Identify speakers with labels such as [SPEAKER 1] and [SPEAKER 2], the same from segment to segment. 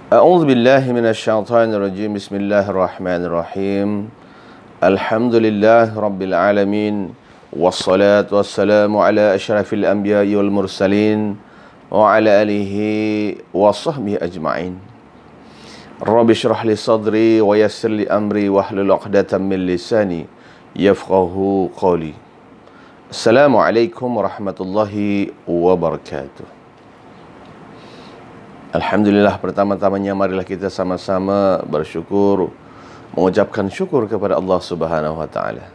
[SPEAKER 1] أعوذ بالله من الشيطان الرجيم بسم الله الرحمن الرحيم الحمد لله رب العالمين والصلاة والسلام على أشرف الأنبياء والمرسلين وعلى آله وصحبه أجمعين رب اشرح لي صدري ويسر لي أمري واحلل عقدة من لساني يفقه قولي السلام عليكم ورحمة الله وبركاته. Alhamdulillah, pertama-tamanya marilah kita sama-sama bersyukur, mengucapkan syukur kepada Allah Subhanahu wa taala.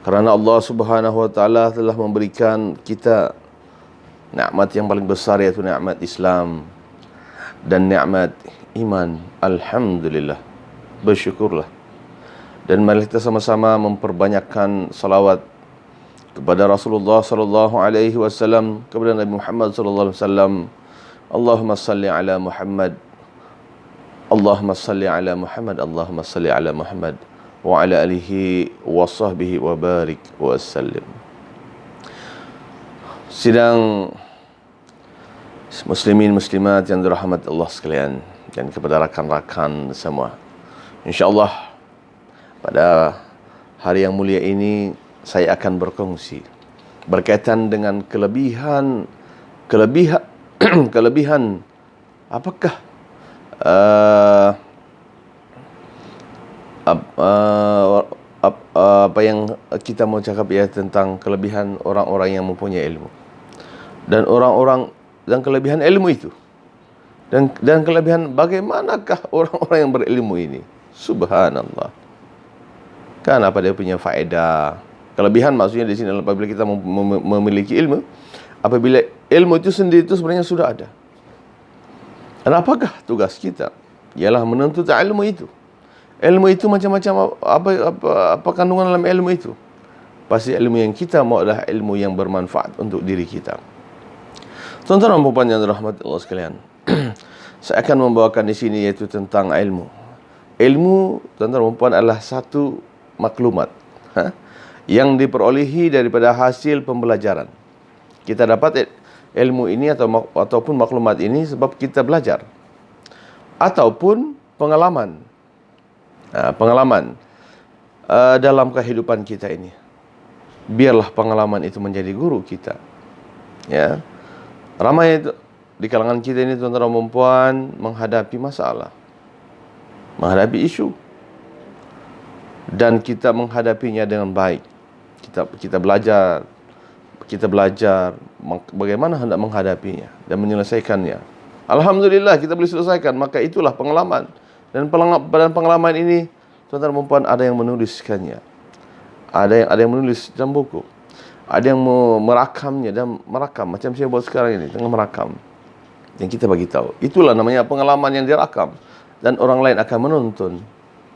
[SPEAKER 1] Kerana Allah Subhanahu wa taala telah memberikan kita nikmat yang paling besar, yaitu nikmat Islam dan nikmat iman. Alhamdulillah. Bersyukurlah. Dan mari kita sama-sama memperbanyakkan salawat kepada Rasulullah sallallahu alaihi wasallam, kepada Nabi Muhammad sallallahu alaihi wasallam. Allahumma salli ala Muhammad, Allahumma salli ala Muhammad, Allahumma salli ala Muhammad wa ala alihi wa sahbihi wa barik wa sallim. Sidang muslimin muslimat yang dirahmati Allah sekalian, dan kepada rakan-rakan semua, InsyaAllah pada hari yang mulia ini saya akan berkongsi berkaitan dengan kelebihan apakah apa yang kita mau cakap, ya, tentang kelebihan orang-orang yang mempunyai ilmu dan kelebihan ilmu itu, dan kelebihan bagaimanakah orang-orang yang berilmu ini. Subhanallah. Kan apa dia punya faedah. Kelebihan maksudnya di sini apabila kita memiliki ilmu, apabila ilmu itu sendiri itu sebenarnya sudah ada. Dan apakah tugas kita? Ialah menuntut ilmu itu. Ilmu itu macam-macam, apa kandungan dalam ilmu itu? Pasti ilmu yang kita mau adalah ilmu yang bermanfaat untuk diri kita. Tuan-tuan dan puan yang dirahmati Allah sekalian, saya akan membawakan di sini yaitu tentang ilmu. Ilmu, tuan-tuan dan puan, adalah satu maklumat yang diperolehi daripada hasil pembelajaran. Kita dapat ilmu ini ataupun maklumat ini sebab kita belajar ataupun pengalaman dalam kehidupan kita ini. Biarlah pengalaman itu menjadi guru kita. Ya, ramai di kalangan kita ini, tuan-tuan dan puan, menghadapi masalah, menghadapi isu, dan kita menghadapinya dengan baik. Kita belajar bagaimana hendak menghadapinya dan menyelesaikannya. Alhamdulillah kita boleh selesaikan, maka itulah pengalaman. Dan pengalaman ini, tuan-tuan dan puan, ada yang menuliskannya. Ada yang menulis dalam buku. Ada yang merakamnya dan merakam macam saya buat sekarang ini, tengah merakam. Yang kita bagi tahu. Itulah namanya pengalaman yang dirakam, dan orang lain akan menuntun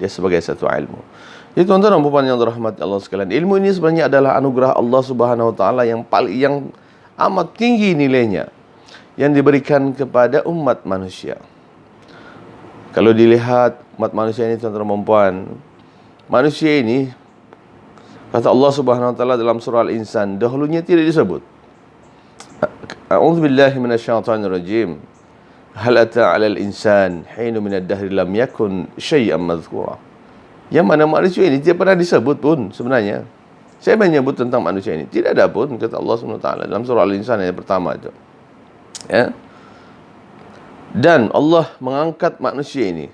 [SPEAKER 1] dia sebagai satu ilmu. Jadi tuan-tuan dan puan yang dirahmati Allah sekalian, ilmu ini sebenarnya adalah anugerah Allah Subhanahu wa taala yang amat tinggi nilainya, yang diberikan kepada umat manusia. Kalau dilihat umat manusia ini, tuan-tuan dan puan, manusia ini, kata Allah Subhanahu wa taala dalam surah Al-Insan, dahulunya tidak disebut. A'udzu billahi minasyaitonir rajim. Hal ata 'alal insan hinun minad dahri lam yakun syai'an madhkura. Yang mana manusia ini tidak pernah disebut pun sebenarnya. Saya menyebut tentang manusia ini, tidak ada pun, kata Allah SWT dalam surah Al-Insan yang pertama itu. Ya. Dan Allah mengangkat manusia ini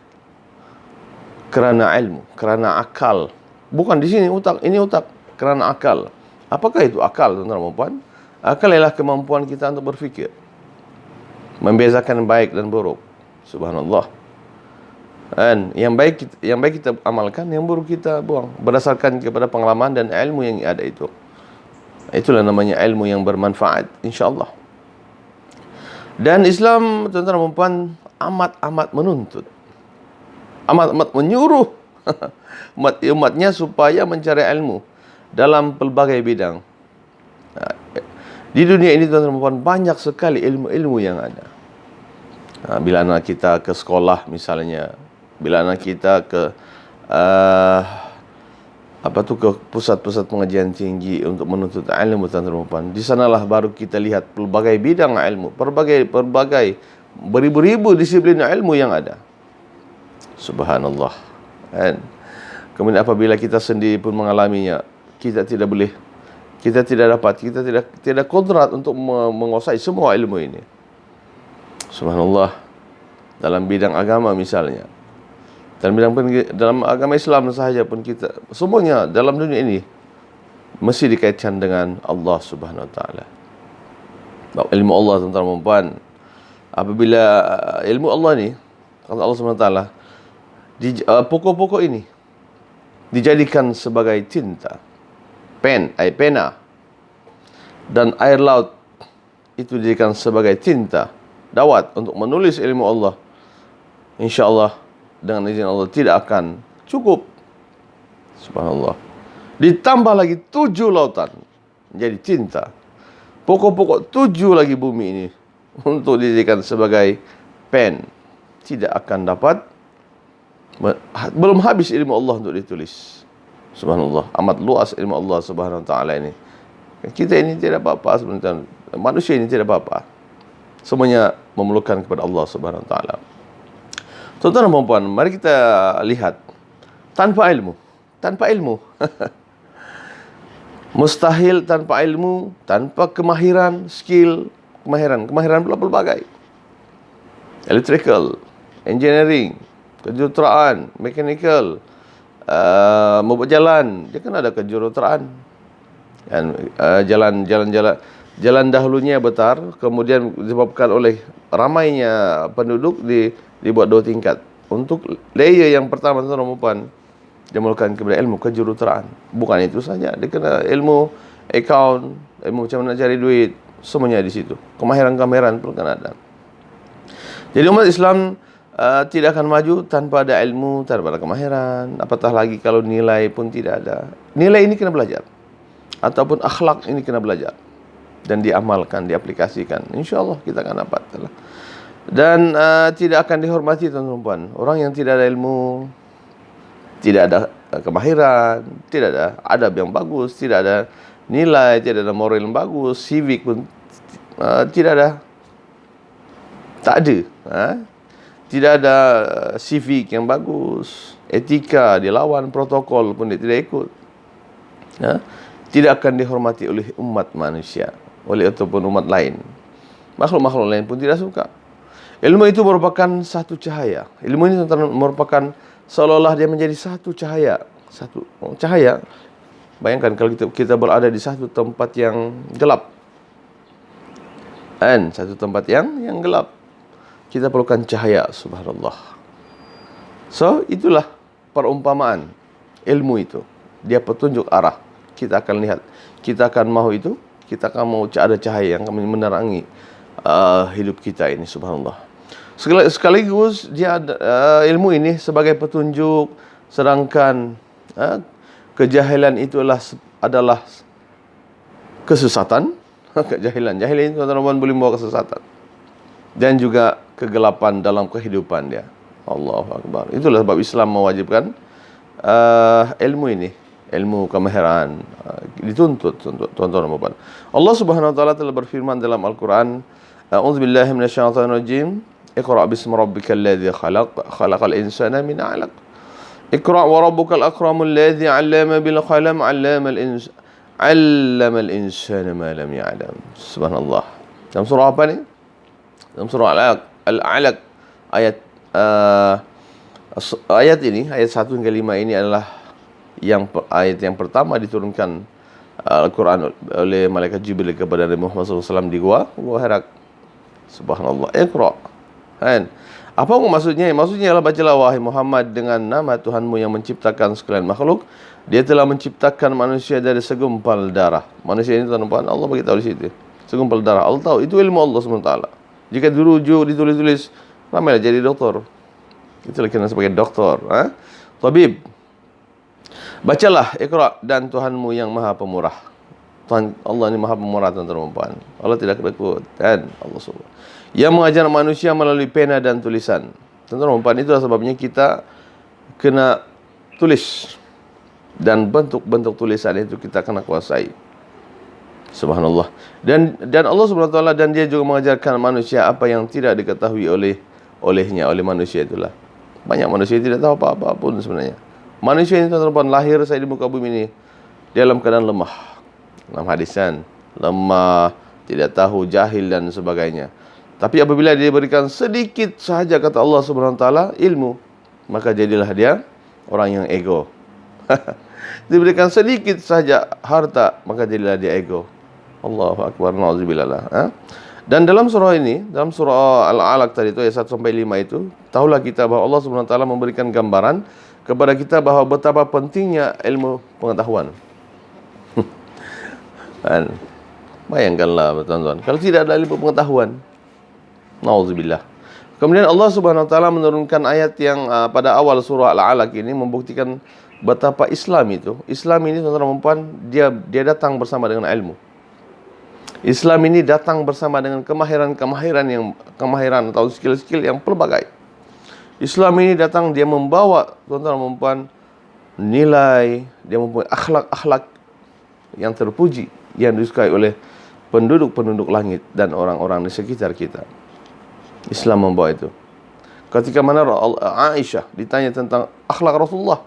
[SPEAKER 1] kerana ilmu, kerana akal. Bukan di sini otak, ini otak, kerana akal. Apakah itu akal, tuan-tuan dan puan? Akal ialah kemampuan kita untuk berfikir, membezakan baik dan buruk. Subhanallah. Dan yang baik kita amalkan, yang buruk kita buang, berdasarkan kepada pengalaman dan ilmu yang ada itu. Itulah namanya ilmu yang bermanfaat, insya-Allah. Dan Islam, tuan-tuan dan puan, amat menuntut, amat menyuruh umatnya supaya mencari ilmu dalam pelbagai bidang. Di dunia ini, tuan-tuan dan puan, banyak sekali ilmu-ilmu yang ada. Bila anak kita ke sekolah misalnya, bila anak kita ke ke pusat-pusat pengajian tinggi untuk menuntut ilmu, tuan-tuan dan puan, di sanalah baru kita lihat pelbagai bidang ilmu, pelbagai beribu-ribu disiplin ilmu yang ada. Subhanallah. Kan? Kemudian apabila kita sendiri pun mengalaminya, kita tidak boleh, kita tidak dapat, kita tidak kodrat untuk menguasai semua ilmu ini. Subhanallah. Dalam bidang agama misalnya, dalam agama Islam sahaja pun kita, semuanya dalam dunia ini mesti dikaitkan dengan Allah Subhanahu Wa Taala. Ilmu Allah, tuan-tuan dan puan, apabila ilmu Allah ni, kata Allah Subhanahu Wa Taala, pokok-pokok ini dijadikan sebagai tinta, pena, dan air laut itu dijadikan sebagai tinta dawat untuk menulis ilmu Allah. InsyaAllah dengan izin Allah tidak akan cukup. Subhanallah. Ditambah lagi 7 lautan menjadi tinta. Pokok-pokok 7 lagi bumi ini untuk dijadikan sebagai pen. Tidak akan dapat, belum habis ilmu Allah untuk ditulis. Subhanallah. Amat luas ilmu Allah Subhanahu Wa Taala ini. Kita ini tidak apa-apa sebenarnya. Manusia ini tidak apa-apa. Semuanya memerlukan kepada Allah Subhanahu Wa Taala. Tuan-tuan dan puan, mari kita lihat tanpa ilmu. Mustahil tanpa ilmu, tanpa kemahiran, skill, kemahiran pelbagai. Electrical, engineering, kejuruteraan, mechanical, membuat jalan, dia kan ada kejuruteraan. Dan jalan dahulunya betar, kemudian disebabkan oleh ramainya penduduk dibuat 2 tingkat. Untuk layer yang pertama, tuan-tuan dan puan, dia memerlukan kepada ilmu kejuruteraan. Bukan itu saja, dia kena ilmu account, ilmu macam mana cari duit, semuanya di situ. Kemahiran pun kan ada. Jadi umat Islam tidak akan maju tanpa ada ilmu, tanpa ada kemahiran. Apatah lagi kalau nilai pun tidak ada. Nilai ini kena belajar, ataupun akhlak ini kena belajar dan diamalkan, diaplikasikan. InsyaAllah kita akan dapat. Dan tidak akan dihormati, tuan-tuan dan puan, orang yang tidak ada ilmu, tidak ada kemahiran, tidak ada adab yang bagus, tidak ada nilai, tidak ada moral yang bagus, civic pun tidak ada, tak ada. Tidak ada civic yang bagus, etika, dia lawan protokol pun dia tidak ikut. Tidak akan dihormati oleh umat manusia, oleh ataupun umat lain. Makhluk-makhluk lain pun tidak suka. Ilmu itu merupakan satu cahaya. Ilmu ini merupakan seolah-olah dia menjadi satu cahaya. Satu cahaya. Bayangkan kalau kita berada di satu tempat yang gelap. Dan satu tempat yang gelap, kita perlukan cahaya. Subhanallah. So, itulah perumpamaan ilmu itu. Dia petunjuk arah. Kita akan lihat. Kita akan mahu itu. Kita akan mau ada cahaya yang akan menerangi hidup kita ini. Subhanallah. Sekaligus dia ilmu ini sebagai petunjuk, sedangkan kejahilan itu adalah kesesatan. Jahilan itu, tuan-tuan, boleh membawa kesesatan dan juga kegelapan dalam kehidupan dia. Allahu Akbar. Itulah sebab Islam mewajibkan ilmu ini, ilmu kemahiran dituntut, tuan-tuan dan puan. Allah Subhanahu Wa Taala telah berfirman dalam Al-Quran, A'udzubillahi minasyaitonir rajim. Iqra' bismi rabbikal ladzi khalaqal insana min 'alaq. Iqra' wa rabbukal akramul ladzi 'allama bil qalam 'allamal insana ma lam ya'lam. Subhanallah. Dalam surah apa ni? Dalam surah Al-'Alaq ayat ini, ayat 1 hingga 5 ini adalah ayat yang pertama diturunkan Al-Quran oleh malaikat Jibril kepada Nabi Muhammad SAW di Gua Hira. Subhanallah. Iqra'. Kan? Apa maksudnya? Maksudnya adalah bacalah wahai Muhammad dengan nama Tuhanmu yang menciptakan sekalian makhluk. Dia telah menciptakan manusia dari segumpal darah. Manusia ini, tuan-tuan, Allah bagi tahu di situ. Segumpal darah. Allah tahu itu ilmu Allah SWT. Jika dirujuk, ditulis-tulis, ramailah jadi doktor. Itulah kena sebagai doktor, tabib. Bacalah Iqra' dan Tuhanmu yang Maha Pemurah. Tuhan Allah ini Maha Pemurah, tuan-tuan. Allah tidak takut, kan? Allah SWT yang mengajar manusia melalui pena dan tulisan. Tuan-tuan, itulah sebabnya kita kena tulis, dan bentuk-bentuk tulisan itu kita kena kuasai. Subhanallah. Dan Allah SWT, dan dia juga mengajarkan manusia apa yang tidak diketahui oleh manusia itulah. Banyak manusia tidak tahu apa-apa pun sebenarnya. Manusia ini tuan-tuan dan puan, lahir saya di muka bumi ini dalam keadaan lemah. Dalam hadis kan, lemah, tidak tahu, jahil dan sebagainya. Tapi apabila dia diberikan sedikit sahaja kata Allah Subhanahu wa taala ilmu, maka jadilah dia orang yang ego. Diberikan sedikit saja harta, maka jadilah dia ego. Allahu akbar, nauzubillah. Dan dalam surah ini, dalam surah Al-Alaq tadi itu ayat 1 sampai 5 itu, tahulah kita bahawa Allah Subhanahu wa taala memberikan gambaran kepada kita bahawa betapa pentingnya ilmu pengetahuan. Dan bayangkanlah tuan-tuan, kalau tidak ada ilmu pengetahuan, nauzubillah. Kemudian Allah Subhanahu wa taala menurunkan ayat yang pada awal surah Al-Alaq ini membuktikan betapa Islam ini tuan-tuan dan puan, dia datang bersama dengan ilmu. Islam ini datang bersama dengan kemahiran atau skill-skill yang pelbagai. Islam ini datang, dia membawa tuan-tuan dan puan nilai, dia mempunyai akhlak-akhlak yang terpuji, yang disukai oleh penduduk-penduduk langit dan orang-orang di sekitar kita. Islam membawa itu. Ketika mana Aisyah ditanya tentang akhlak Rasulullah,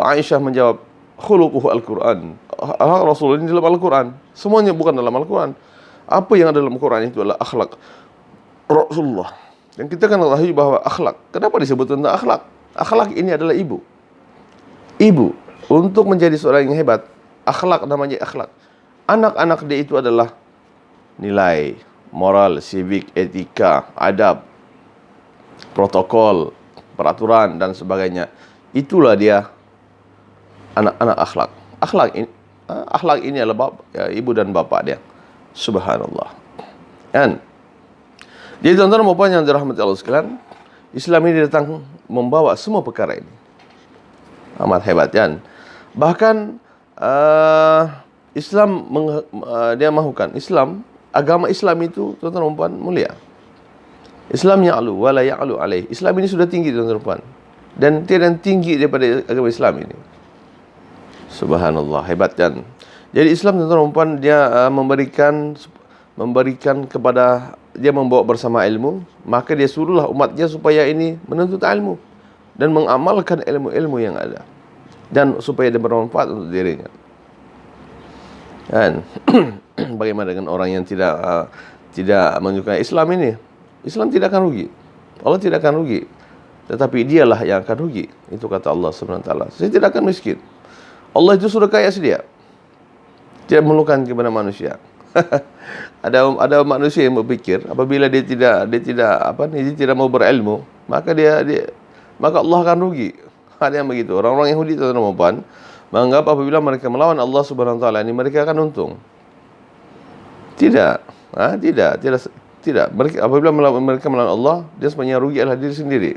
[SPEAKER 1] Aisyah menjawab, khuluquhu Al-Quran. Akhlak Rasul ini dalam Al-Quran. Semuanya bukan dalam Al-Quran. Apa yang ada dalam Al-Quran itu adalah akhlak Rasulullah. Dan kita kan ketahui bahawa akhlak, kenapa disebut tentang akhlak? Akhlak ini adalah ibu. Ibu, untuk menjadi seorang yang hebat, akhlak namanya akhlak. Anak-anak dia itu adalah nilai, moral, civic, etika, adab, protokol, peraturan dan sebagainya. Itulah dia anak-anak akhlak. Akhlak ini adalah ibu dan bapa dia. Subhanallah. Kan? Jadi tuan-tuan dan puan yang dirahmati Allah sekalian, Islam ini datang membawa semua perkara ini. Amat hebat kan? Bahkan Islam dia mahukan agama Islam itu tuan-tuan dan puan mulia. Islam ya'lu wa la ya'lu alaih. Islam ini sudah tinggi tuan-tuan dan puan, dan tiada yang tinggi daripada agama Islam ini. Subhanallah, hebat kan? Jadi Islam tuan-tuan dan puan, dia memberikan kepada, dia membawa bersama ilmu, maka dia suruhlah umatnya supaya ini menuntut ilmu dan mengamalkan ilmu-ilmu yang ada, dan supaya dia bermanfaat untuk dirinya. Kan? Bagaimana dengan orang yang tidak menyukai Islam ini? Islam tidak akan rugi. Allah tidak akan rugi, tetapi dialah yang akan rugi. Itu kata Allah Subhanahu wa taala. Saya tidak akan miskin. Allah itu sudah kaya sedia, tidak memerlukan kepada manusia. Ada manusia yang berpikir apabila dia tidak mau berilmu, maka maka Allah akan rugi. Ada yang begitu. Orang-orang Yahudi tuan-tuan menganggap apabila mereka melawan Allah Subhanahu wa taala ini, mereka akan untung. Tidak. Mereka apabila mereka melawan Allah, dia sebenarnya rugi adalah diri sendiri.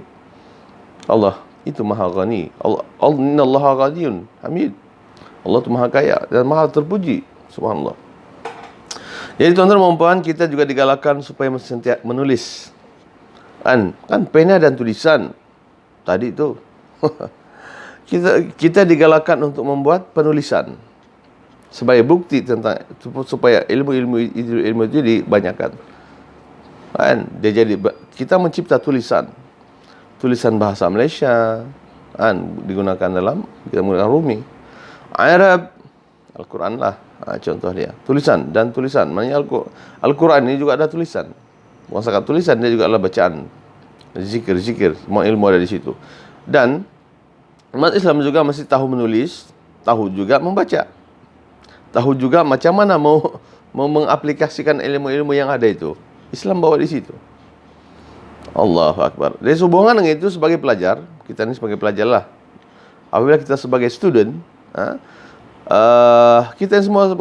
[SPEAKER 1] Allah itu Maha Ghani. Innallaha Ghaniyun Hamid. Allah itu Maha Kaya dan Maha Terpuji. Subhanallah. Jadi tuan-tuan dan puan, kita juga digalakkan supaya menulis. Kan pena dan tulisan tadi itu. kita digalakkan untuk membuat penulisan sebagai bukti tentang, supaya ilmu itu dibanyakan. Kan kita mencipta tulisan bahasa Malaysia, kan digunakan kita menggunakan Rumi, Arab, Al-Quran lah. Contoh dia tulisan, maknanya Al-Quran ini juga ada tulisan. Bukan sekadar tulisan, dia juga adalah bacaan, zikir, semua ilmu ada di situ. Dan umat Islam juga mesti tahu menulis, tahu juga membaca, tahu juga macam mana mau mengaplikasikan ilmu-ilmu yang ada itu. Islam bawa di situ. Allahu Akbar. Dari hubungan dengan itu, sebagai pelajar, kita ini sebagai pelajar lah, apabila kita sebagai student, kita semua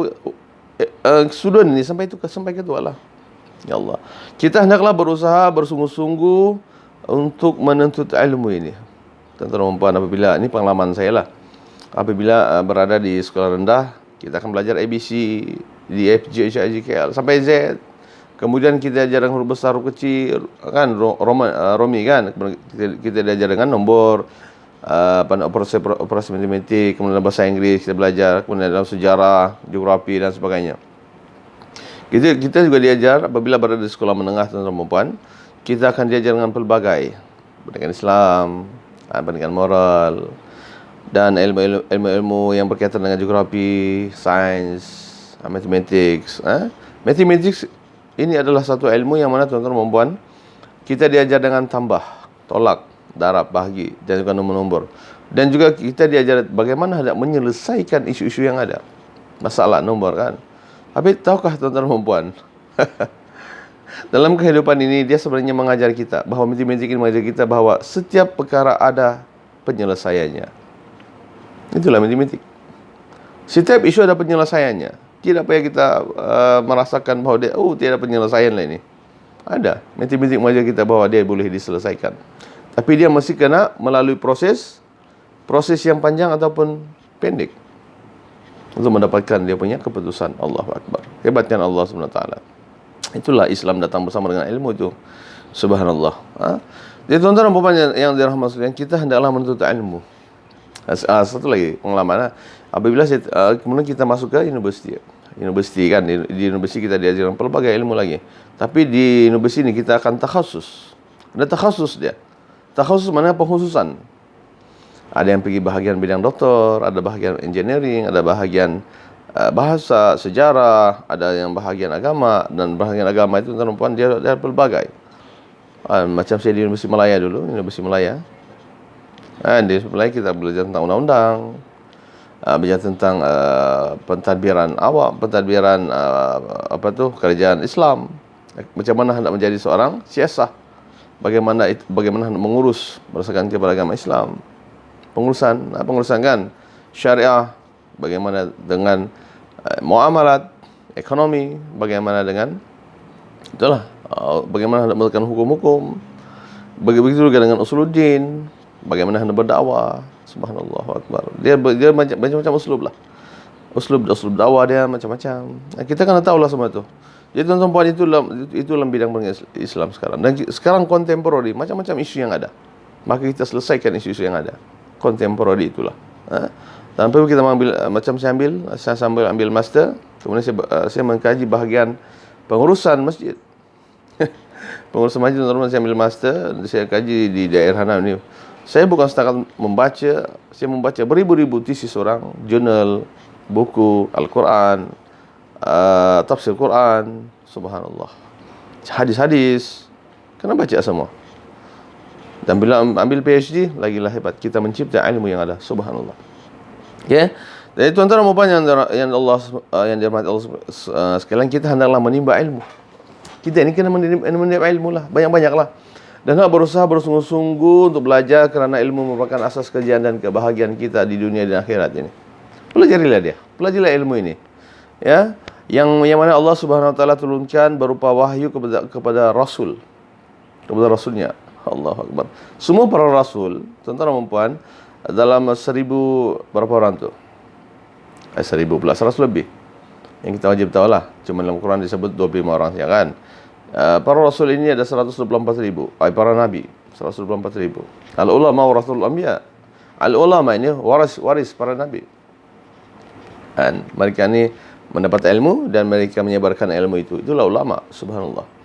[SPEAKER 1] student ini sampai ke tua lah. Ya Allah, kita hendaklah berusaha bersungguh-sungguh untuk menuntut ilmu ini. Tuan-tuan dan puan, apabila ini pengalaman saya lah, apabila berada di sekolah rendah, kita akan belajar ABC, D, F, G, H, I, J, K, L sampai Z. Kemudian kita ajar huruf besar, huruf kecil, kan Romi kan. Kita diajar dengan nombor, operasi matematik, kemudian bahasa Inggris kita belajar, kemudian dalam sejarah, geografi dan sebagainya. Kita juga diajar apabila berada di sekolah menengah, tuan-tuan dan puan, kita akan diajar dengan pelbagai pendidikan Islam, pendidikan moral, dan ilmu-ilmu yang berkaitan dengan geografi, sains, mathematics. Mathematics ini adalah satu ilmu yang mana tuan-tuan dan puan, kita diajar dengan tambah, tolak, darab, bahagi, dan juga nombor-nombor. Dan juga kita diajar bagaimana hendak menyelesaikan isu-isu yang ada. Masalah nombor kan. Tapi tahukah tuan-tuan dan puan, dalam kehidupan ini dia sebenarnya mengajar kita bahawa matematik ini mengajar kita bahawa setiap perkara ada penyelesaiannya. Itulah matematik. Setiap isu ada penyelesaiannya. Tidak payah kita merasakan bahawa dia tiada penyelesaian lah ini. Ada. Matematik mengajar kita bahawa dia boleh diselesaikan. Tapi dia mesti kena melalui proses yang panjang ataupun pendek untuk mendapatkan dia punya keputusan. Allahu Akbar. Hebatkan Allah SWT. Itulah Islam datang bersama dengan ilmu itu. Subhanallah. Jadi tuan-tuan dan puan yang dirahmati sekalian, kita hendaklah menuntut ilmu. Satu lagi pengalaman. Apabila kemudian kita masuk ke universiti kan, di universiti kita diajarkan pelbagai ilmu lagi. Tapi di universiti ini kita akan takhasus. Ada takhasus dia. Takhasus mana pengkhususan. Ada yang pergi bahagian bidang doktor, ada bahagian engineering, ada bahagian bahasa, sejarah, ada yang bahagian agama. Dan bahagian agama itu tuan-tuan dan puan dia pelbagai. Macam saya di Universiti Malaya dulu, Universiti Malaya. Di Universiti Malaya kita belajar tentang undang-undang, belajar tentang pentadbiran kerajaan Islam. Macam mana hendak menjadi seorang siasah. Bagaimana hendak mengurus berdasarkan kepada agama Islam. Pengurusan kan syariah, bagaimana dengan muamalat, ekonomi, bagaimana dengan bagaimana hendak melakukan hukum-hukum. Begitu juga dengan usuluddin, bagaimana hendak berdakwah. Subhanallah akbar. Dia macam-macam uslub lah. Uslub dakwah dia macam-macam. Kita kena tahulah semua itu. Jadi tuan-tuan puan, itu dalam bidang Islam sekarang. Dan sekarang kontemporari, macam-macam isu yang ada. Maka kita selesaikan isu-isu yang ada. Kontemporari itulah. Tanpa kita mengambil, macam saya sambil ambil master, kemudian saya mengkaji bahagian pengurusan masjid. Pengurusan masjid, teman-teman, saya ambil master, saya kaji di daerah ini. Saya bukan setakat membaca, saya membaca beribu-ribu tesis orang, jurnal, buku, Al-Quran, tafsir Quran, subhanallah, hadis-hadis, kena baca semua. Dan bila ambil PhD, lagilah hebat, kita mencipta ilmu yang ada, subhanallah. Ya, jadi tuan-tuan dan puan yang Allah yang dirahmati Allah sekalian, kita hendaklah menimba ilmu. Kita ini kena menimba ilmu lah, banyak-banyaklah. Dan nak berusaha bersungguh-sungguh untuk belajar, kerana ilmu merupakan asas kejayaan dan kebahagiaan kita di dunia dan akhirat ini. Pelajarilah ilmu ini. Ya, yang mana Allah Subhanahu wa taala turunkan berupa wahyu kepada rasulnya. Allahu akbar. Semua para rasul, tuan-tuan dan puan, dalam 1000 berapa orang tu? 1000 pula, 100 lebih. Yang kita wajib tahulah. Cuma dalam Quran disebut 25 orang ya kan. Para rasul ini ada 124,000. Para nabi 124,000. Al-ulama warathul anbiya. Al-ulama ini waris para nabi. Dan mereka ini mendapat ilmu dan mereka menyebarkan ilmu itu. Itulah ulama, subhanallah.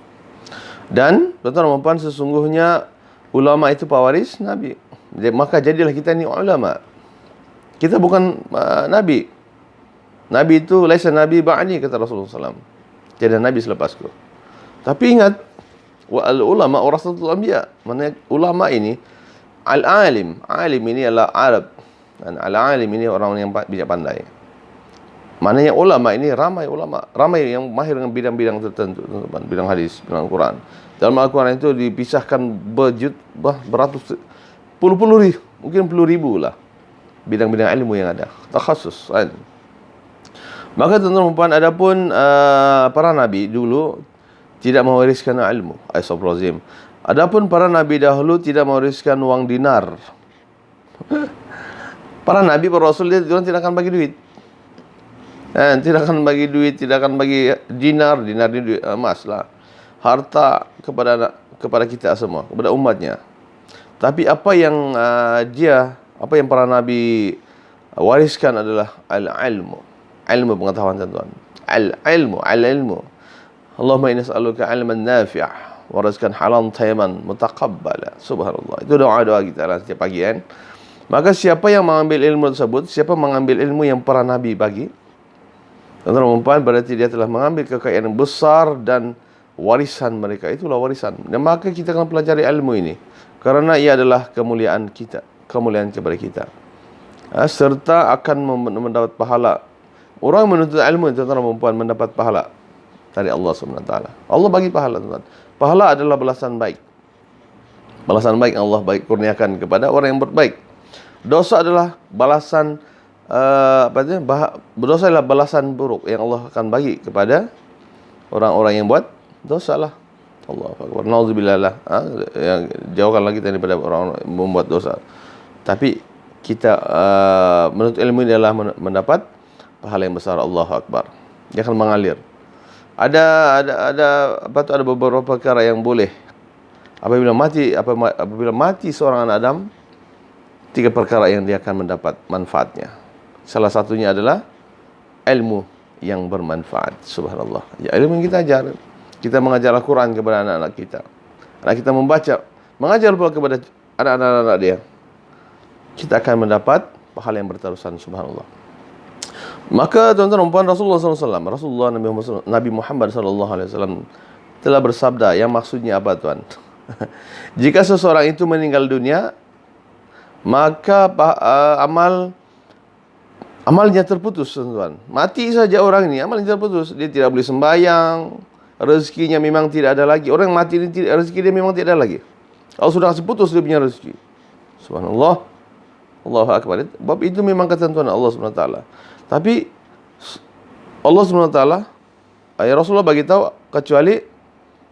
[SPEAKER 1] Dan tuan-tuan dan puan, sesungguhnya ulama itu pewaris nabi. Maka jadilah kita ni ulama. Kita bukan nabi. Nabi itu laisa nabi ba'ni, kata Rasulullah SAW. Tiada nabi selepasku. Tapi ingat, al-ulama warasatul anbiya. Maksudnya ulama ini al-alim. Alim ini adalah Arab. Dan al-alim ini orang yang bijak pandai. Maknanya ulama ini ramai yang mahir dengan bidang-bidang tertentu, teman-teman. Bidang hadis, bidang Al-Quran. Dalam Al-Quran itu dipisahkan beratus, puluh ribu, mungkin 10,000 lah bidang-bidang ilmu yang ada, takhasus kan. Maka tuan-tuan, adapun para nabi dulu tidak mewariskan ilmu. Astagfirullahalazim. Adapun para nabi dahulu tidak mewariskan wang dinar. Para nabi, para rasul, dia tidak akan bagi duit. Tidak akan bagi duit, tidak akan bagi dinar ini duit emas lah. Harta kepada kita semua, kepada umatnya. Tapi apa yang para nabi wariskan adalah al-ilmu. Ilmu pengetahuan, tuan-tuan. Al-ilmu. Allahumma inna nas'aluka ilman nafi'. wa rizqan halalan thayyiban mutaqabbala. Subhanallah. Itu doa-doa kita lah setiap pagi kan. Maka siapa yang mengambil ilmu tersebut, siapa mengambil ilmu yang para nabi bagi, tuan-tuan dan puan, berarti dia telah mengambil kekayaan yang besar dan warisan mereka. Itulah warisan. Dan maka kita akan pelajari ilmu ini kerana ia adalah kemuliaan kita, kemuliaan kepada kita. Serta akan mendapat pahala. Orang menuntut ilmu, tuan-tuan dan puan, mendapat pahala dari Allah SWT. Allah bagi pahala, tuan-tuan. Pahala adalah balasan baik. Balasan baik yang Allah kurniakan kepada orang yang berbaik. Dosa adalah balasan dosa adalah balasan buruk yang Allah akan bagi kepada orang-orang yang buat dosa lah. Allahu akbar. Nauzubillah lah. Yang jauhkanlah kita daripada orang yang membuat dosa. Tapi kita menuntut ilmu ini adalah mendapat pahala yang besar. Allahu akbar. Dia akan mengalir. Ada beberapa perkara yang boleh apabila mati seorang anak Adam, 3 perkara yang dia akan mendapat manfaatnya. Salah satunya adalah ilmu yang bermanfaat. Subhanallah. Ya, ilmu yang kita ajar. Kita mengajar Al-Quran kepada anak-anak kita. Anak kita membaca, mengajar pula kepada anak-anak dia. Kita akan mendapat pahala yang berterusan. Subhanallah. Maka tuan-tuan dan puan, Rasulullah SAW, Nabi Muhammad SAW telah bersabda, yang maksudnya apa, tuan? Jika seseorang itu meninggal dunia, maka amalnya terputus, tuan-tuan. Mati saja orang ini, amalnya terputus. Dia tidak boleh sembahyang, rezekinya memang tidak ada lagi. Orang yang mati ini rezeki dia memang tidak ada lagi. Kalau sudah putus dia punya rezeki. Subhanallah. Allahu akbar. Bab itu memang ketentuan Allah SWT. Tapi Allah SWT, Rasulullah bagi tahu kecuali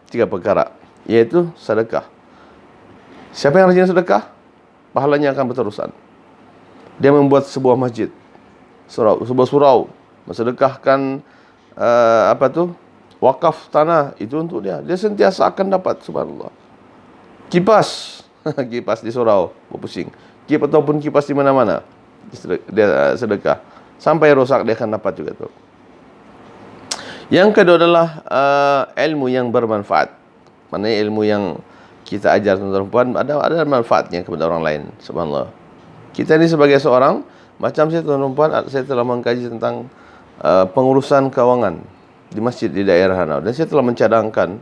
[SPEAKER 1] 3 perkara, yaitu sedekah. Siapa yang rajin sedekah, pahalanya akan berterusan. Dia membuat sebuah masjid, sebuah surau, mensedekahkan wakaf tanah, itu untuk dia. Dia sentiasa akan dapat, subhanallah. Kipas, kipas di surau, berpusing. Ataupun kipas di mana-mana, dia sedekah. Sampai rosak, dia akan dapat juga tu. Yang kedua adalah ilmu yang bermanfaat. Maknanya ilmu yang kita ajar, tuan-tuan dan puan, ada manfaatnya kepada orang lain. Subhanallah. Kita ni sebagai seorang, macam saya, tuan-tuan dan puan, saya telah mengkaji tentang pengurusan kewangan di masjid di daerah Hanau. Dan saya telah mencadangkan,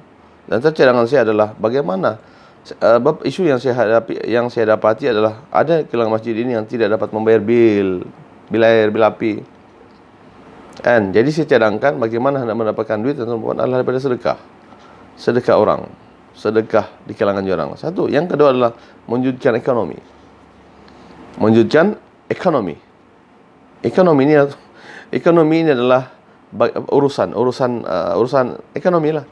[SPEAKER 1] dan cadangan saya adalah bagaimana isu yang saya dapati adalah ada kilang masjid ini yang tidak dapat membayar bil air, bil api. Jadi saya cadangkan bagaimana hendak mendapatkan duit, tuan-tuan dan puan, adalah daripada sedekah. Sedekah orang, sedekah di kalangan orang. Satu. Yang kedua adalah menwujudkan ekonomi. Menwujudkan ekonomi. Ekonomi ini adalah urusan ekonomi lah.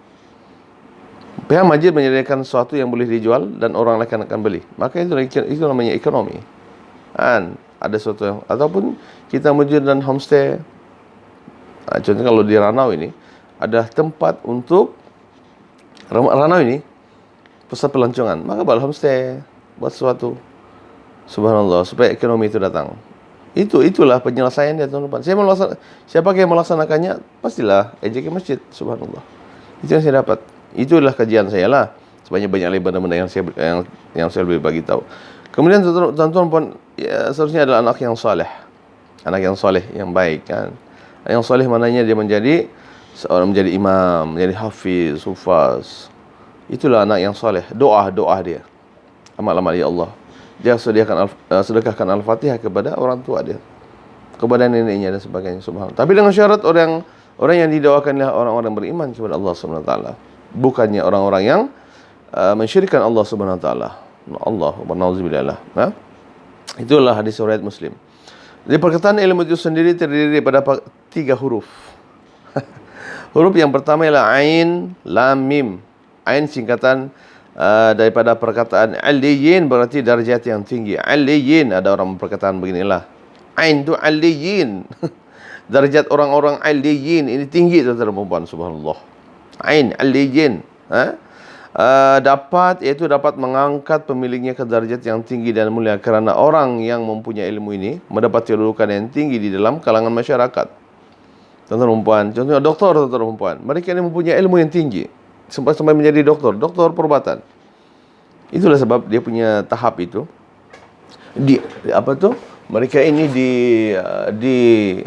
[SPEAKER 1] Pihak masjid menyediakan sesuatu yang boleh dijual dan orang lain akan beli. Maka itu namanya ekonomi. Ada sesuatu yang, ataupun kita mewujudkan homestay. Contohnya kalau di Ranau ini ada tempat untuk Ranau ini pusat pelancongan, maka buat homestay, buat sesuatu. Subhanallah, supaya ekonomi itu datang. Itulah penyelesaian dia, tuan-tuan. Siapa yang melaksanakannya, pastilah EJK masjid. Subhanallah. Itu yang saya dapat. Itulah kajian saya lah. Sebanyak-banyak lagi benda-benda yang saya lebih bagi tahu. Kemudian tuan-tuan puan, ya, seterusnya adalah anak yang soleh. Anak yang soleh, yang baik kan. Yang soleh maknanya dia menjadi imam, menjadi hafiz, hufaz. Itulah anak yang soleh. Doa dia. Amal-amal ya Allah. Dia sedekahkan Al-Fatihah kepada orang tua dia, kepada neneknya dan sebagainya. Subhanallah. Tapi dengan syarat orang yang didoakanlah orang-orang beriman kepada Allah Subhanahu Wa Taala, bukannya orang-orang yang mensyirikkan Allah Subhanahu Wa Taala. Allahumma na'udzubillah. Itulah hadis riwayat Muslim. Jadi perkataan ilmu itu sendiri terdiri daripada 3 huruf. Huruf yang pertama ialah ain, lam, mim. Ain singkatan daripada perkataan aliyin, berarti darjat yang tinggi. Aliyin, ada orang berkataan beginilah. Ain tu aliyin. Darjat orang-orang aliyin ini tinggi, tuan-tuan dan puan. Subhanallah. Ain aliyin. Dapat mengangkat pemiliknya ke darjat yang tinggi dan mulia, kerana orang yang mempunyai ilmu ini mendapat kedudukan yang tinggi di dalam kalangan masyarakat. Tuan-tuan dan puan, contohnya doktor, tuan-tuan dan puan, mereka ini mempunyai ilmu yang tinggi. sampai menjadi doktor perubatan. Itulah sebab dia punya tahap itu. Mereka ini di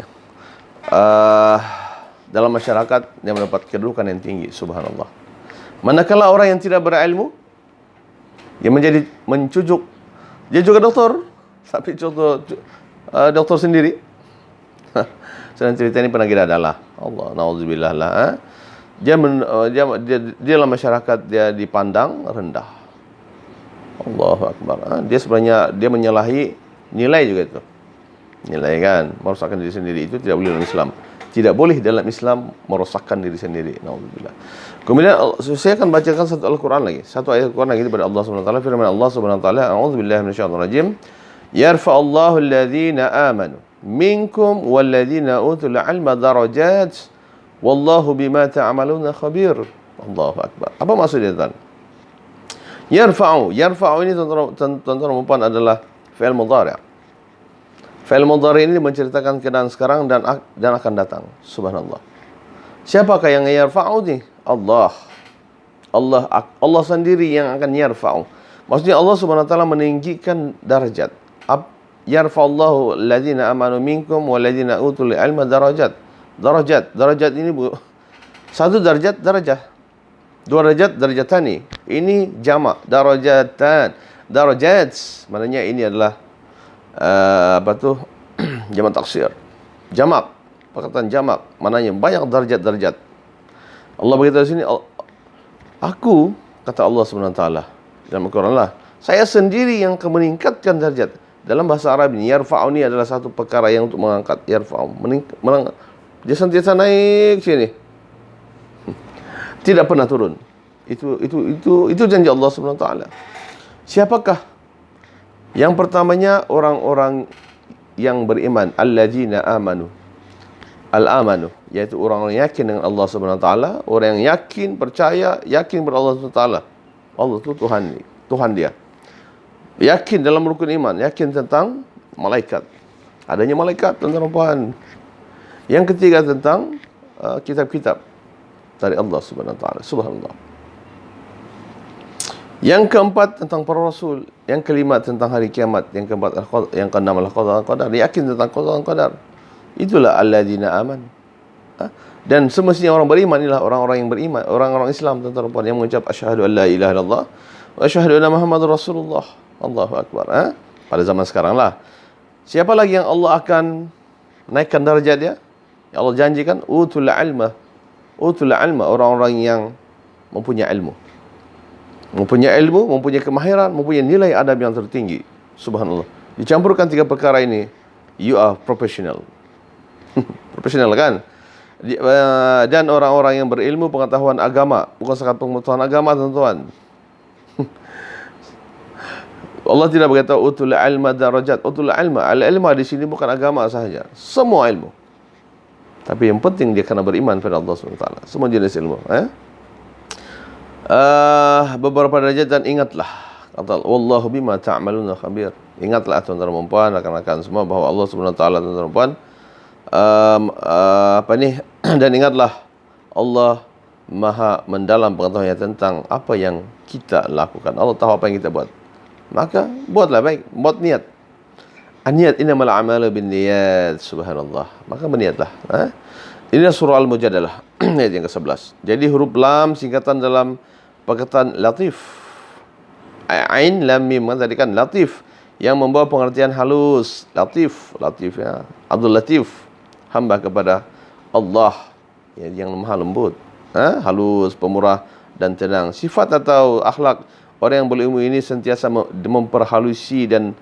[SPEAKER 1] dalam masyarakat yang mendapat kedudukan yang tinggi, subhanallah. Manakala orang yang tidak berilmu, yang menjadi mencucuk, dia juga doktor, tapi contoh doktor sendiri. Sedang cerita ini pernah kita adalah Allah, naudzubillah lah. Dia dalam masyarakat dia dipandang rendah. Allahu Akbar. Dia sebenarnya menyalahi nilai juga itu. Nilai kan, merosakkan diri sendiri itu tidak boleh dalam Islam. Tidak boleh dalam Islam merosakkan diri sendiri. Naudzubillah. Kemudian saya akan bacakan satu Al-Quran lagi. Satu ayat Al-Quran lagi daripada Allah Subhanahu wa taala, firman Allah Subhanahu wa taala, a'udzubillahi minasyaitonir rajim. Yarfa'ullahu alladhina amanu minkum walladzina utul 'ilma darajat wallahu bima ta'maluna khabir. Allahu Akbar. Apa maksudnya, tuan? Yarfa'u ini tuan-tuan dan puan adalah fi'il mudhari'. Fi'il mudhari' ini menceritakan keadaan sekarang dan akan datang. Subhanallah. Siapakah yang yarfa'u ni? Allah sendiri yang akan yarfa'u. Maksudnya Allah Subhanahu wa taala meninggikan darajat. Yarfa'ullahu alladhina amanu minkum walladhina utul ilma darajat. Darajat ini satu darajat. Dua darajat, darajatani. Ini jamak, darajatan. Darajat, maknanya ini adalah jamak taksir. Jamak, perkataan jamak, maknanya banyak darajat-darajat. Allah berkata di sini, aku, kata Allah Subhanahu wa taala dalam Al-Quran lah, saya sendiri yang akan meningkatkan darjat. Dalam bahasa Arab ini, yarfa'u ini adalah satu perkara yang untuk mengangkat. Yarfa'u, dia sentiasa naik sini. Tidak pernah turun. Itu janji Allah Subhanahu wa taala. Siapakah? Yang pertamanya orang-orang yang beriman, alladzina amanu. Al-amanu, yaitu orang-orang yakin dengan Allah Subhanahu wa taala, orang yang yakin, percaya, yakin kepada Allah Subhanahu wa taala. Allah itu Tuhan dia. Yakin dalam rukun iman, yakin tentang malaikat. Adanya malaikat, tuan-tuan. Yang ketiga tentang kitab-kitab dari Allah Subhanahu wa taala. Subhanallah. Yang keempat tentang para rasul, yang kelima tentang hari kiamat, yang keempat yang keenam adalah qada, yakin tentang qada dan qadar. Itulah alladzina aman. Dan semestinya orang beriman inilah orang-orang yang beriman, orang-orang Islam tuan-tuan yang mengucap asyhadu an la ilaha illallah wa asyhadu anna muhammadar rasulullah. Allahu akbar. Pada zaman sekarang lah. Siapa lagi yang Allah akan naikkan darjat dia? Yang Allah janjikan utul ilma, orang-orang yang mempunyai ilmu. Mempunyai ilmu, mempunyai kemahiran, mempunyai nilai adab yang tertinggi. Subhanallah. Dicampurkan tiga perkara ini, you are professional. Profesional kan? Dan orang-orang yang berilmu pengetahuan agama, bukan sekadar pengetahuan agama, tuan-tuan. Allah tidak berkata utul ilma darajat. Utul ilma, al-ilma di sini bukan agama sahaja, semua ilmu. Tapi yang penting dia kena beriman pada Allah SWT. Semua jenis ilmu. Beberapa derajat, dan ingatlah, kata wallahu bima ta'maluna khabir. Ingatlah tuan-tuan dan puan, rakan-rakan semua, bahawa Allah SWT, tuan-tuan dan puan, dan ingatlah Allah maha mendalam pengetahuannya tentang apa yang kita lakukan. Allah tahu apa yang kita buat. Maka buatlah baik, buat niat. Niat innamal a'malu binniyat. Subhanallah. Maka berniatlah. Ini surah Al-Mujadalah ayat yang ke-11. Jadi huruf lam singkatan dalam perkataan latif. Ain lam mim tadi kan latif yang membawa pengertian halus. Latif ya. Abdul Latif, hamba kepada Allah yang maha lembut, halus, pemurah dan tenang. Sifat atau akhlak orang yang berilmu ini sentiasa memperhalusi dan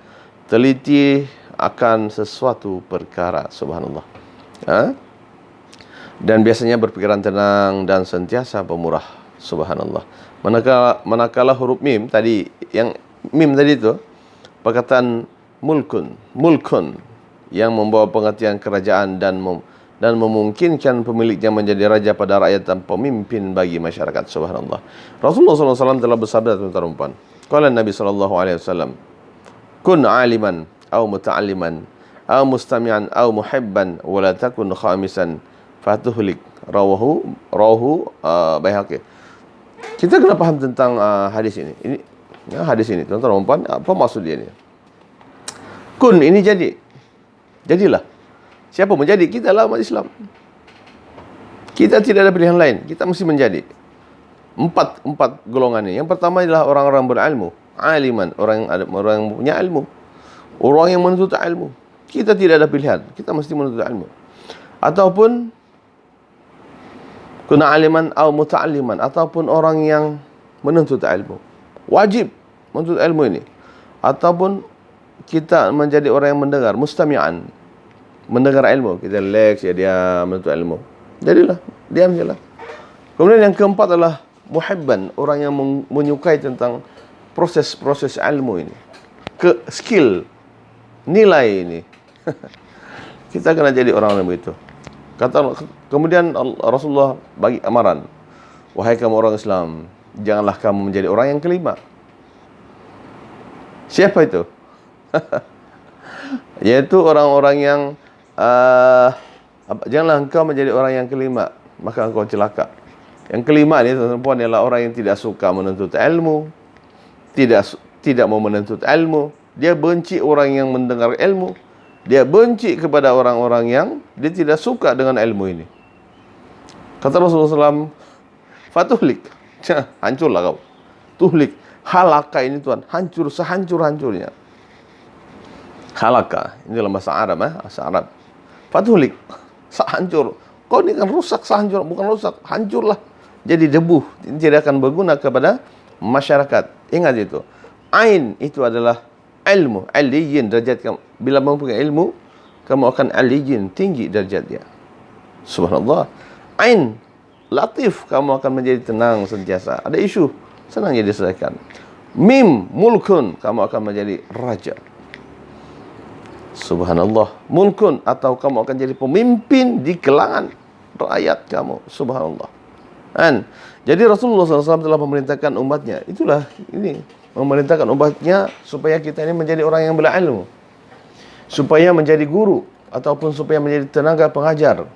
[SPEAKER 1] teliti akan sesuatu perkara. Subhanallah. Dan biasanya berpikiran tenang dan sentiasa pemurah. Subhanallah. Manakala huruf mim tadi, yang mim tadi itu perkataan mulkun yang membawa pengertian kerajaan dan memungkinkan pemiliknya menjadi raja pada rakyat dan pemimpin bagi masyarakat. Subhanallah. Rasulullah SAW telah bersabda, tuan-tuan, qala Nabi SAW, kun aliman aw muta'alliman aw mustami'an aw muhibban wa la takun khamisan fatuhlik. Rawahu Baihaqi. Kita kena faham tentang hadis ini. Hadis ini, tuan-tuan dan puan, apa maksud dia ni? Kun, ini jadi. Jadilah. Siapa menjadi? Kita lah umat Islam. Kita tidak ada pilihan lain. Kita mesti menjadi. Empat golongan ini. Yang pertama adalah orang-orang berilmu. Aliman, orang yang punya ilmu. Orang yang menuntut ilmu. Kita tidak ada pilihan. Kita mesti menuntut ilmu. Ataupun kuna aliman atau muta'alliman, ataupun orang yang menuntut ilmu. Wajib menuntut ilmu ini. Ataupun kita menjadi orang yang mendengar, mustami'an, mendengar ilmu. Kita relax, dia menuntut ilmu. Jadilah, diam je lah. Kemudian yang keempat adalah muhibban, orang yang menyukai tentang proses-proses ilmu ini. Skill, nilai ini. Kita kena jadi orang yang begitu. Kemudian Rasulullah bagi amaran, wahai kamu orang Islam, janganlah kamu menjadi orang yang kelima. Siapa itu? Yaitu orang-orang yang janganlah engkau menjadi orang yang kelima, maka engkau celaka. Yang kelima ni, tuan-tuan dan puan, ialah orang yang tidak suka menuntut ilmu, tidak mau menuntut ilmu. Dia benci orang yang mendengar ilmu. Dia benci kepada orang-orang yang dia tidak suka dengan ilmu ini. Kata Rasulullah SAW, fatuhlik, hancurlah kau. Tuhlik, halaka ini tuan, hancur sehancur-hancurnya. Halaka, ini dalam bahasa Arab, bahasa Arab. Fatuhlik, sehancur. Kau ini kan rusak, sehancur, bukan rusak, hancurlah. Jadi debu, ini tidak akan berguna kepada masyarakat. Ingat itu. Ain itu adalah ilmu, aliyin, derajat kamu. Bila mempunyai ilmu, kamu akan aliyin, tinggi derajat dia. Subhanallah. Ain, latif, kamu akan menjadi tenang sentiasa. Ada isu, senang jadi diselesaikan. Mim, mulkun, kamu akan menjadi raja. Subhanallah. Mulkun, atau kamu akan jadi pemimpin di kalangan rakyat kamu. Subhanallah. Jadi Rasulullah SAW telah memerintahkan umatnya. Itulah ini, memerintahkan umatnya supaya kita ini menjadi orang yang berilmu, supaya menjadi guru, ataupun supaya menjadi tenaga pengajar.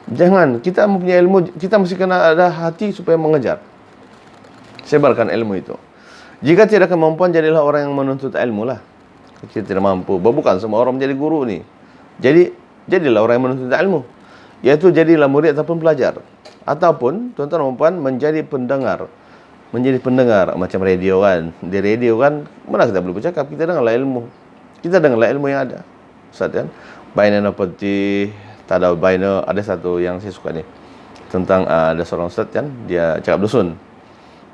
[SPEAKER 1] Jangan, kita mempunyai ilmu, kita mesti kena ada hati supaya mengejar. Sebarkan ilmu itu. Jika tidak kemampuan, jadilah orang yang menuntut ilmu lah. Kita tidak mampu, bukan semua orang menjadi guru ni. Jadilah orang yang menuntut ilmu, yaitu jadilah murid ataupun pelajar. Ataupun tuan-tuan dan puan, menjadi pendengar. Menjadi pendengar, macam radio kan. Di radio kan, mana kita boleh bercakap, kita dengarlah ilmu. Kita dengarlah ilmu yang ada. Ustaz kan, baina peti, tada baina, ada satu yang saya suka ni. Tentang ada seorang ustaz kan, dia cakap dusun.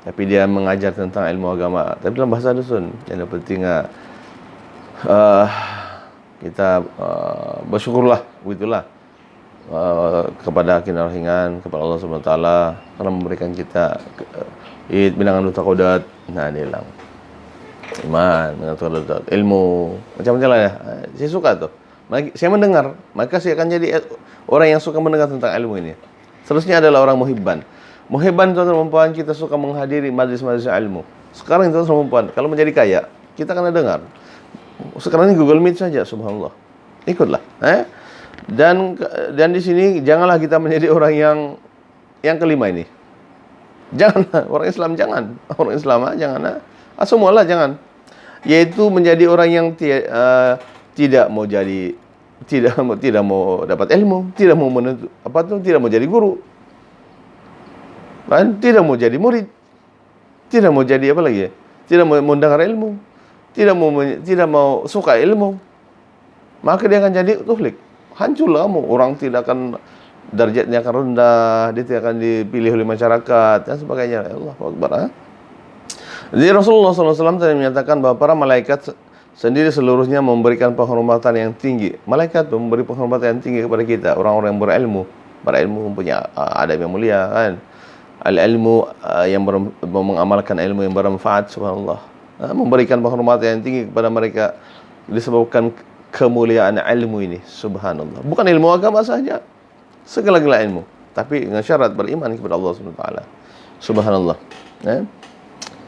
[SPEAKER 1] Tapi dia mengajar tentang ilmu agama, tapi dalam bahasa dusun. Yang penting kita bersyukurlah, begitulah. Kepada kinarhingan, kepada Allah SWT karena memberikan kita bilangan duta kodat. Nah, dia bilang iman, dengan kodat, ilmu, macam-macam lah ya. Saya suka tu. Saya mendengar, maka saya akan jadi orang yang suka mendengar tentang ilmu ini. Seterusnya adalah orang muhibban. Muhibban, tuan-tuan dan puan, kita suka menghadiri majlis-majlis ilmu. Sekarang tuan-tuan dan puan, kalau menjadi kaya, kita kena dengar. Sekarang ini Google Meet saja, subhanallah. Ikutlah, Dan di sini janganlah kita menjadi orang yang kelima ini. Jangan, orang Islam jangan. Orang Islam jangan. Semualah jangan. Yaitu menjadi orang yang tidak mau jadi, tidak mau dapat ilmu, tidak mau menuntut tidak mau jadi guru. Kan? Tidak mau jadi murid. Tidak mau jadi apa lagi? Tidak mau mendengar ilmu. Tidak mau suka ilmu. Maka dia akan jadi tuhlik. Hancurlah kamu. Orang tidak akan, darjatnya akan rendah, dia tidak akan dipilih oleh masyarakat dan sebagainya. Allah Akbar. Jadi Rasulullah SAW tadi menyatakan bahawa para malaikat sendiri seluruhnya memberikan penghormatan yang tinggi. Malaikat memberi penghormatan yang tinggi kepada kita, orang-orang yang berilmu. Berilmu mempunyai adab yang mulia kan. Al-ilmu yang mengamalkan ilmu yang bermanfaat, subhanallah. Memberikan penghormatan yang tinggi kepada mereka disebabkan kemuliaan ilmu ini, subhanallah. Bukan ilmu agama saja, segala-gala ilmu, tapi dengan syarat beriman kepada Allah SWT. Subhanallah.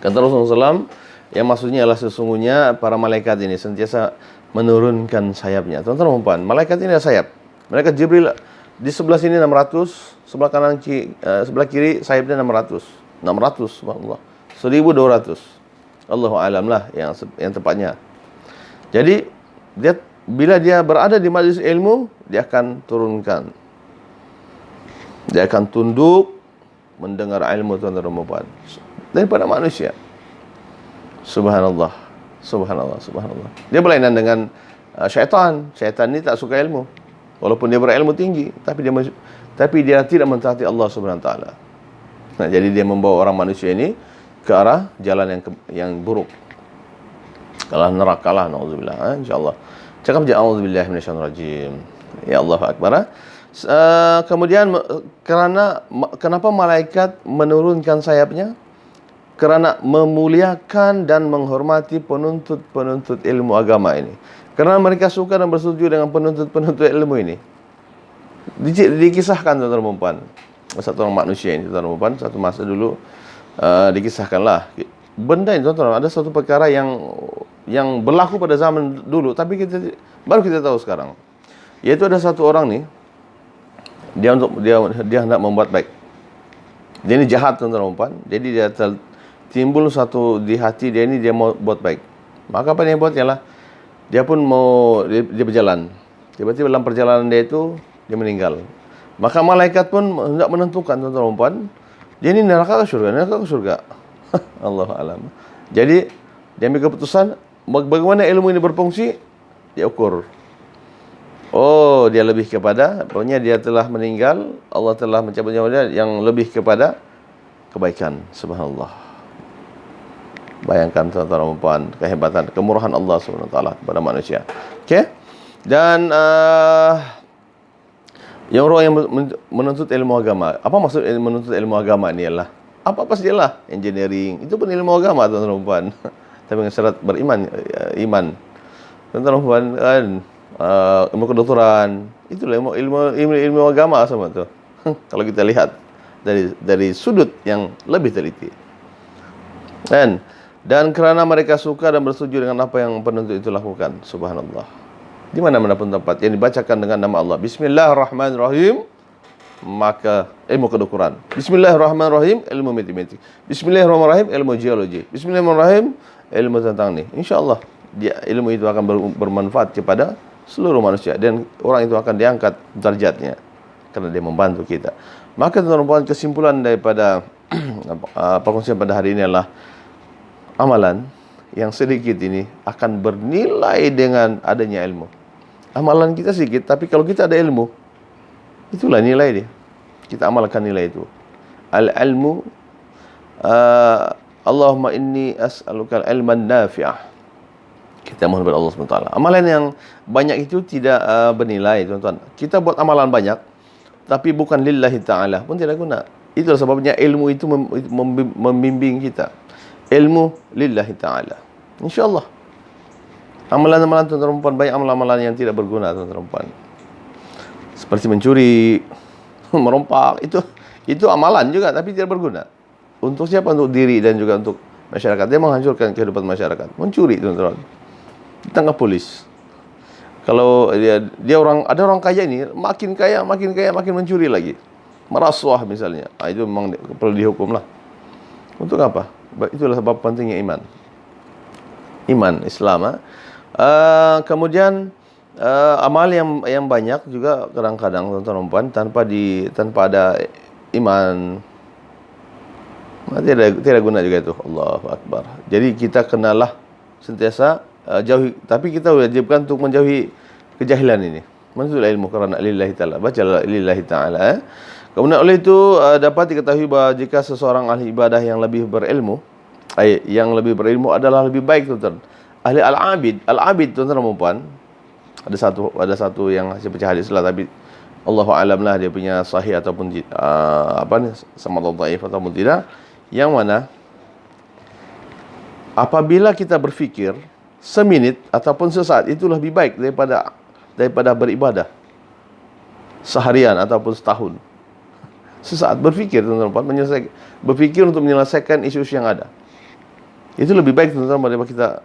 [SPEAKER 1] Kata Rasulullah SAW, yang maksudnya adalah sesungguhnya para malaikat ini sentiasa menurunkan sayapnya. Tuan-tuan dan puan, malaikat ini ada sayap. Malaikat Jibril di sebelah sini 600, sebelah kanan sebelah kiri sayapnya 600. 600, subhanallah. 1200. Allahu alam lah yang tepatnya. Jadi bila dia berada di majlis ilmu, dia akan turunkan. Dia akan tunduk mendengar ilmu, tuan-tuan dan puan, daripada manusia. Subhanallah. Subhanallah, subhanallah. Dia berlainan dengan syaitan. Syaitan ni tak suka ilmu. Walaupun dia berilmu tinggi, tapi dia tidak mentaati Allah Subhanahu wa taala. Nah, jadi dia membawa orang manusia ini ke arah jalan yang buruk. Kalah neraka lah, naudzubillah. Insyaallah. Cakap je auzubillahi minasyaitonir rajim. Ya Allahu akbar. Kemudian kenapa malaikat menurunkan sayapnya? Kerana memuliakan dan menghormati penuntut ilmu agama ini. Kerana mereka suka dan bersetuju dengan penuntut ilmu ini. Dikisahkan, tuan-tuan dan puan, satu orang manusia ini, tuan-tuan dan puan, satu masa dulu dikisahkanlah benda ini, tuan-tuan. Ada satu perkara yang berlaku pada zaman dulu, tapi baru kita tahu sekarang. Yaitu ada satu orang ni, dia hendak membuat baik. Dia ni jahat, tuan-tuan dan puan. Jadi dia timbul satu di hati dia ni, dia mau buat baik. Maka apa yang dia buat ialah dia pun dia berjalan. Tiba-tiba dalam perjalanan dia itu dia meninggal. Maka malaikat pun hendak menentukan, tuan-tuan dan puan, dia ni neraka ke syurga? Neraka ke syurga? Allahu alam. Jadi dia ambil keputusan bagaimana ilmu ini berfungsi, dia ukur. Oh, dia lebih kepada, pokoknya dia telah meninggal, Allah telah mencabut nyawa dia yang lebih kepada kebaikan. Subhanallah. Bayangkan, tuan-tuan dan puan, kehebatan, kemurahan Allah Subhanahu wa taala kepada manusia. Okey? Dan yang orang yang menuntut ilmu agama, apa maksud menuntut ilmu agama ni ialah apa sajalah, engineering, itu pun ilmu agama, tuan-tuan dan puan. Tapi dengan syarat beriman, iman. Tuan-tuan dan puan, kan, ilmu kedokteran, itulah ilmu agama sama tu. Kalau kita lihat dari sudut yang lebih teliti. Dan kerana mereka suka dan bersetuju dengan apa yang penuntut itu lakukan. Subhanallah. Di mana-mana pun tempat yang dibacakan dengan nama Allah, Bismillahirrahmanirrahim, maka ilmu kedokteran. Bismillahirrahmanirrahim, ilmu matematik. Bismillahirrahmanirrahim, ilmu geologi. Bismillahirrahmanirrahim, ilmu tentang ni. InsyaAllah ilmu itu akan bermanfaat kepada seluruh manusia, dan orang itu akan diangkat derajatnya kerana dia membantu kita. Maka, tuan-tuan, kesimpulan daripada perkongsian pada hari ini adalah amalan yang sedikit ini akan bernilai dengan adanya ilmu. Amalan kita sedikit, tapi kalau kita ada ilmu, itulah nilai dia. Kita amalkan nilai itu. Al-ilmu, Allahumma inni as'aluka ilman nafi'ah. Kita mohon kepada Allah SWT. Amalan yang banyak itu tidak bernilai, tuan-tuan. Kita buat amalan banyak, tapi bukan lillahi ta'ala, pun tidak guna. Itulah sebabnya ilmu itu membimbing kita. Ilmu lillahi ta'ala. InsyaAllah. Amalan-amalan, tuan-tuan dan puan, banyak amalan-amalan yang tidak berguna, tuan-tuan dan puan. Seperti mencuri, merompak, itu amalan juga, tapi tidak berguna. Untuk siapa? Untuk diri dan juga untuk masyarakat. Dia menghancurkan kehidupan masyarakat. Mencuri, tuan-tuan, ditangkap polis. Kalau dia ada orang kaya ini, makin kaya, makin mencuri lagi. Merasuah misalnya. Itu memang perlu dihukum lah. Untuk apa? Itulah sebab pentingnya iman. Iman Islam. Kemudian amal yang banyak juga kadang-kadang, tuan-tuan dan puan, tanpa ada iman, tidak guna juga itu. Allahu akbar. Jadi kita kenalah sentiasa jauhi, tapi kita wajibkan untuk menjauhi kejahilan ini. Menuntut ilmu kerana lillahi ta'ala. Bacalah lillahi ta'ala. Kemudian oleh itu dapat diketahui bahawa jika seseorang ahli ibadah yang lebih berilmu, adalah lebih baik, tuan-tuan. Ahli al-abid, tuan-tuan dan puan, ada satu yang saya baca hadis lah, tapi Allahu a'lam lah dia punya sahih ataupun sama dhaif ataupun tidak. Yang mana apabila kita berfikir seminit ataupun sesaat, itu lebih baik daripada beribadah seharian ataupun setahun. Sesaat berfikir, tuan-tuan dan puan, berfikir untuk menyelesaikan isu-isu yang ada. Itu lebih baik, tuan-tuan, daripada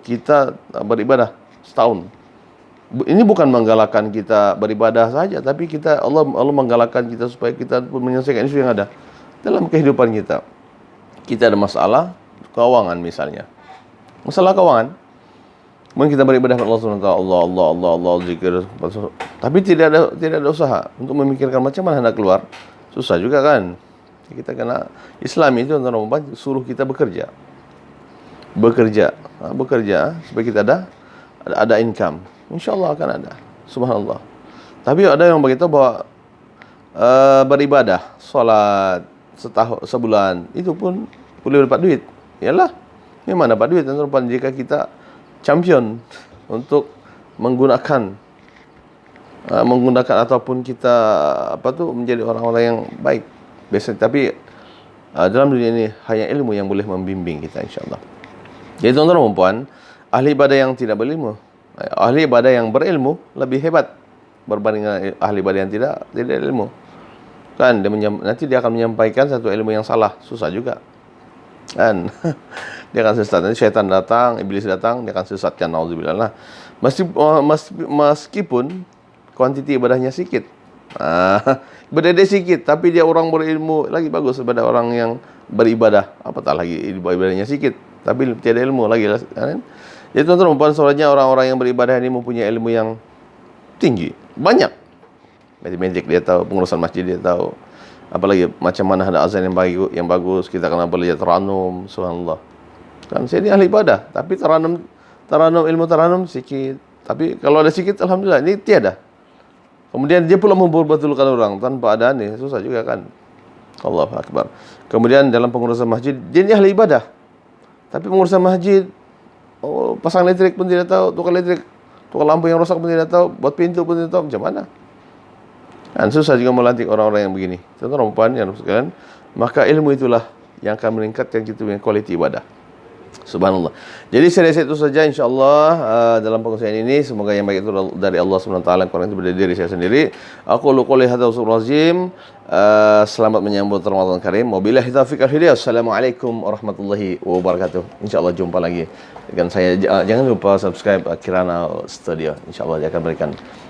[SPEAKER 1] kita beribadah setahun. Ini bukan menggalakkan kita beribadah saja, tapi Allah menggalakkan kita supaya kita pun menyelesaikan isu yang ada dalam kehidupan kita. kita ada masalah keuangan misalnya. Masalah keuangan. Mungkin kita beribadah kepada Allah SWT, Allah, zikir. Tapi tidak ada usaha untuk memikirkan macam mana hendak keluar. Susah juga kan. Kita kena Islam itu suruh kita bekerja. Bekerja supaya kita ada income. InsyaAllah akan ada. Subhanallah. Tapi ada yang beritahu bahwa beribadah, solat sebulan itu pun boleh dapat duit. Yalah, memang dapat duit tuan-tuan jika kita champion untuk menggunakan ataupun kita menjadi orang-orang yang baik. Biasa, tapi dalam dunia ini hanya ilmu yang boleh membimbing kita, insya-Allah. Jadi tuan-tuan dan puan, ahli ibadah yang tidak berilmu, ahli ibadah yang berilmu lebih hebat berbanding dengan ahli ibadah yang tidak ilmu. Kan nanti dia akan menyampaikan satu ilmu yang salah, susah juga. Kan dia akan sesat. Nanti syaitan datang, iblis datang, dia akan sesatkan, nauzubillah. Nah, meskipun kuantiti ibadahnya sedikit, ibadah dia sedikit, tapi dia orang berilmu lagi bagus daripada orang yang beribadah. Apatah lagi ibadahnya sedikit, tapi tiada ilmu lagi kan. Jadi tuan-tuan, soalnya orang-orang yang beribadah ini mempunyai ilmu yang tinggi, banyak. Matematik dia tahu, pengurusan masjid dia tahu. Apalagi macam mana ada azan yang bagus, kita kena belajar taranum, subhanallah. Kan saya ini ahli ibadah, tapi ilmu taranum sikit. Tapi kalau ada sikit, alhamdulillah, ini tiada. Kemudian dia pula memperbetulkan orang tanpa ada ni, susah juga kan. Allahu akbar. Kemudian dalam pengurusan masjid, dia ini ahli ibadah. Tapi pengurusan masjid, pasang listrik pun tidak tahu, tukar lampu yang rosak pun tidak tahu, buat pintu pun tidak tahu, macam mana? Dan susah juga melantik orang-orang yang begini. Tuan-tuan dan puan yang sekalian, maka ilmu itulah yang akan meningkatkan kita punya kualiti ibadah. Subhanallah. Jadi saya rasa itu saja insya-Allah dalam pengusahaan ini. Semoga yang baik itu dari Allah SWT, yang kurang itu dari diri saya sendiri. Aku qouli hadza wa azim. Selamat menyambut Ramadan Karim. Wabillahi taufiq wal hidayah. Assalamualaikum warahmatullahi wabarakatuh. Insya-Allah jumpa lagi dengan saya. Jangan lupa subscribe Kirana Studio. Insya-Allah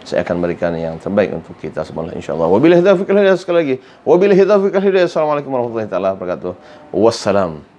[SPEAKER 1] saya akan berikan yang terbaik untuk kita semua, insya-Allah. Wabillahi taufiq wal hidayah. Sekali lagi. Wabillahi taufiq wal hidayah. Assalamualaikum warahmatullahi wabarakatuh. Wassalam.